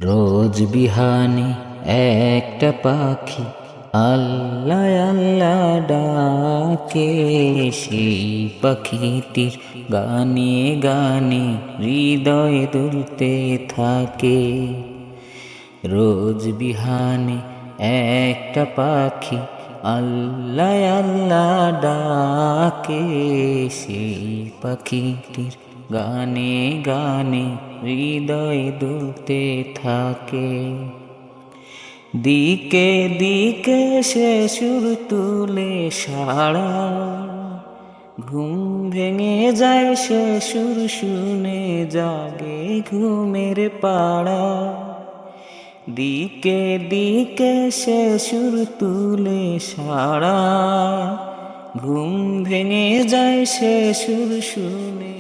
রোজ বিহানে একটা পাখি আল্লাহ আল্লাহ ডাকে, সেই পাখিটির গানে গানে হৃদয় দুলতে থাকে। রোজ বিহানে একটা পাখি আল্লাহ আল্লাহ ডাকে, সেই পাখিটির গানে গানে হৃদয় দুলতে থাকে। দিকে দিকে সে সুর তুলে সাড়া, ঘুম ভেঙে যায় সে সুর শুনে, জাগে ঘুমের পাড়া। দিকে দিকে সে সুর তুলে সাড়া, ঘুম ভেঙে যায় সে সুর শুনে,